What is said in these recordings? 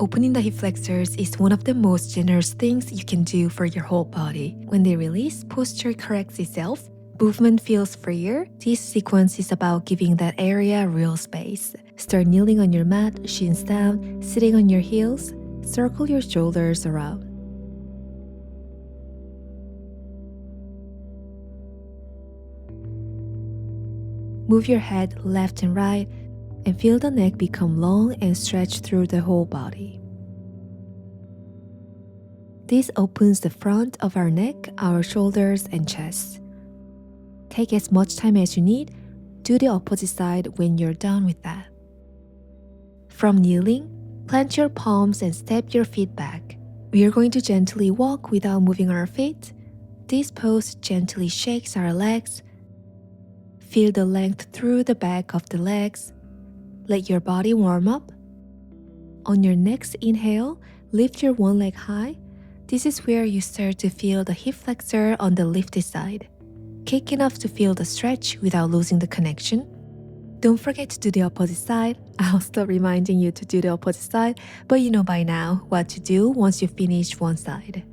Opening the hip flexors is one of the most generous things you can do for your whole body. When they release, posture corrects itself, movement feels freer. This sequence is about giving that area real space. Start kneeling on your mat, shins down, sitting on your heels. Circle your shoulders around. Move your head left and right and feel the neck become long and stretch through the whole body. This opens the front of our neck, our shoulders, and chest. Take as much time as you need. Do the opposite side when you're done with that. From kneeling, plant your palms and step your feet back. We are going to gently walk without moving our feet. This pose gently shakes our legs. Feel the length through the back of the legs. Let your body warm up. On your next inhale, lift your one leg high. This is where you start to feel the hip flexor on the lifted side. Kick enough to feel the stretch without losing the connection. Don't forget to do the opposite side. I'll stop reminding you to do the opposite side, but you know by now what to do once you finish one side.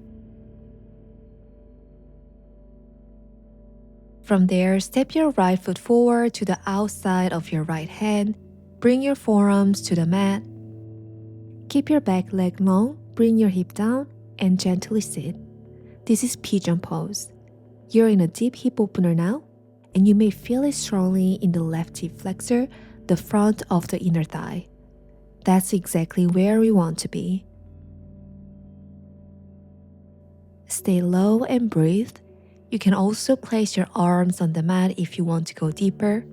From there, step your right foot forward to the outside of your right hand. Bring your forearms to the mat. Keep your back leg long, bring your hip down, and gently sit. This is Pigeon Pose. You're in a deep hip opener now, and you may feel it strongly in the left hip flexor, the front of the inner thigh. That's exactly where we want to be. Stay low and breathe. You can also place your arms on the mat if you want to go deeper.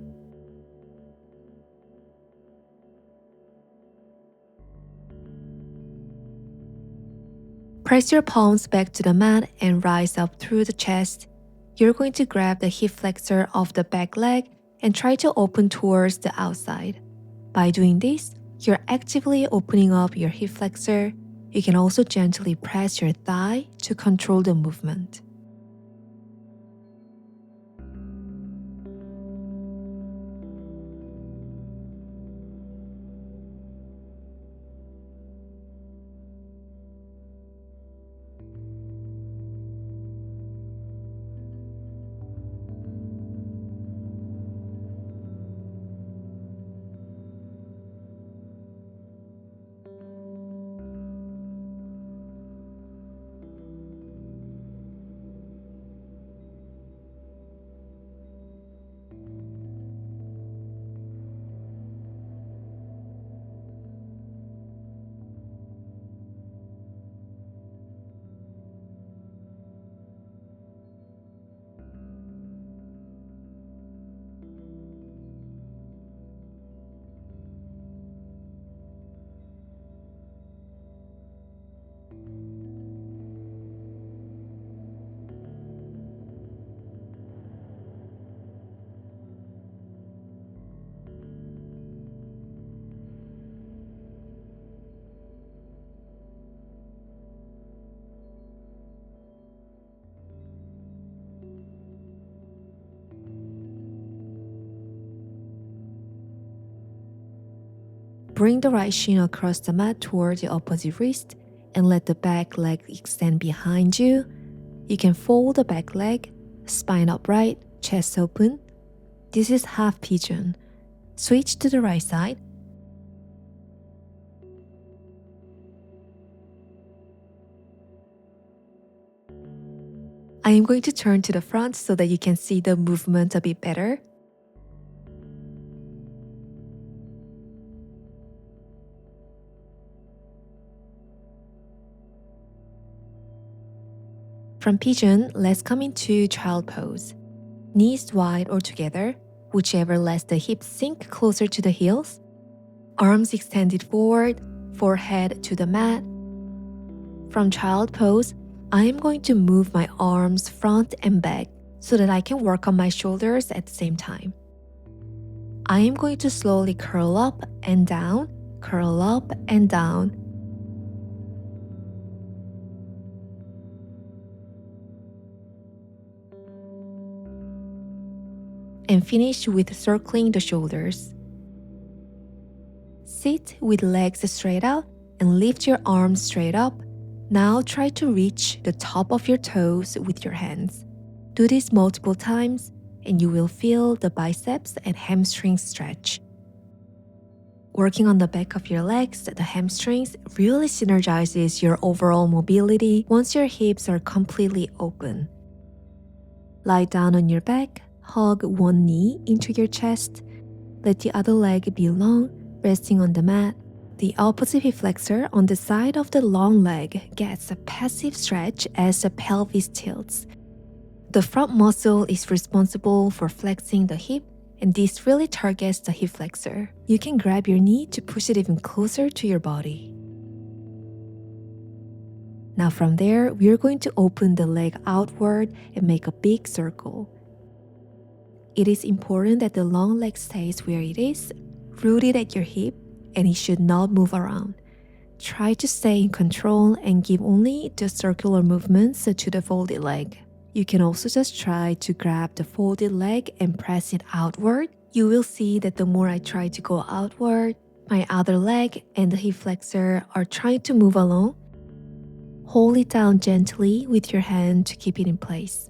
Press your palms back to the mat and rise up through the chest. You're going to grab the hip flexor of the back leg and try to open towards the outside. By doing this, you're actively opening up your hip flexor. You can also gently press your thigh to control the movement. Bring the right shin across the mat toward the opposite wrist and let the back leg extend behind you. You can fold the back leg, spine upright, chest open. This is half pigeon. Switch to the right side. I am going to turn to the front so that you can see the movement a bit better. From pigeon, let's come into child pose. Knees wide or together, whichever lets the hips sink closer to the heels. Arms extended forward, forehead to the mat. From child pose, I am going to move my arms front and back so that I can work on my shoulders at the same time. I am going to slowly curl up and down, curl up and down. And finish with circling the shoulders. Sit with legs straight out and lift your arms straight up. Now try to reach the top of your toes with your hands. Do this multiple times and you will feel the biceps and hamstrings stretch. Working on the back of your legs, the hamstrings really synergizes your overall mobility once your hips are completely open. Lie down on your back, hug one knee into your chest. Let the other leg be long, resting on the mat. The opposite hip flexor on the side of the long leg gets a passive stretch as the pelvis tilts. The front muscle is responsible for flexing the hip, and this really targets the hip flexor. You can grab your knee to push it even closer to your body. Now from there, we are going to open the leg outward and make a big circle. It is important that the long leg stays where it is, rooted at your hip, and it should not move around. Try to stay in control and give only the circular movements to the folded leg. You can also just try to grab the folded leg and press it outward. You will see that the more I try to go outward, my other leg and the hip flexor are trying to move along. Hold it down gently with your hand to keep it in place.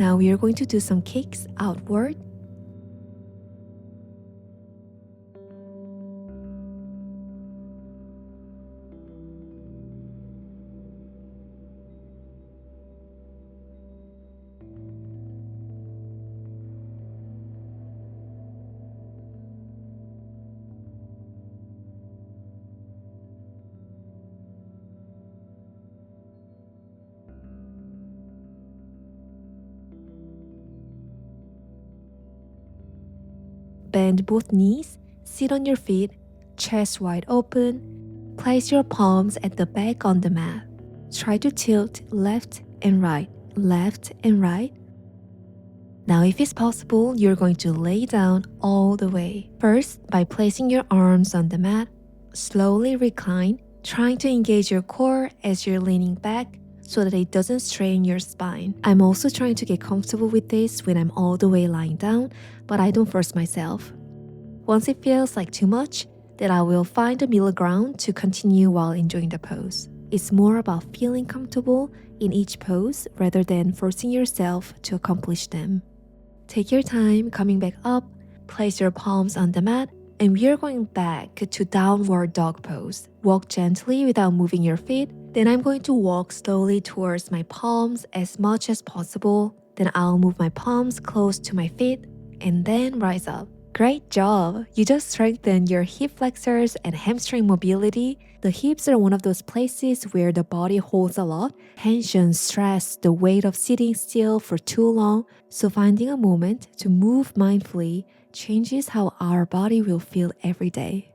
Now we are going to do some kicks outward. Bend both knees, sit on your feet, chest wide open. Place your palms at the back on the mat. Try to tilt left and right, left and right. Now if it's possible, you're going to lay down all the way. First, by placing your arms on the mat, slowly recline, trying to engage your core as you're leaning back so that it doesn't strain your spine. I'm also trying to get comfortable with this when I'm all the way lying down, but I don't force myself. Once it feels like too much, then I will find a middle ground to continue while enjoying the pose. It's more about feeling comfortable in each pose rather than forcing yourself to accomplish them. Take your time coming back up, place your palms on the mat, and we are going back to downward dog pose. Walk gently without moving your feet. Then I'm going to walk slowly towards my palms as much as possible. Then I'll move my palms close to my feet and then rise up. Great job! You just strengthened your hip flexors and hamstring mobility. The hips are one of those places where the body holds a lot. Tension, stress, the weight of sitting still for too long. So finding a moment to move mindfully changes how our body will feel every day.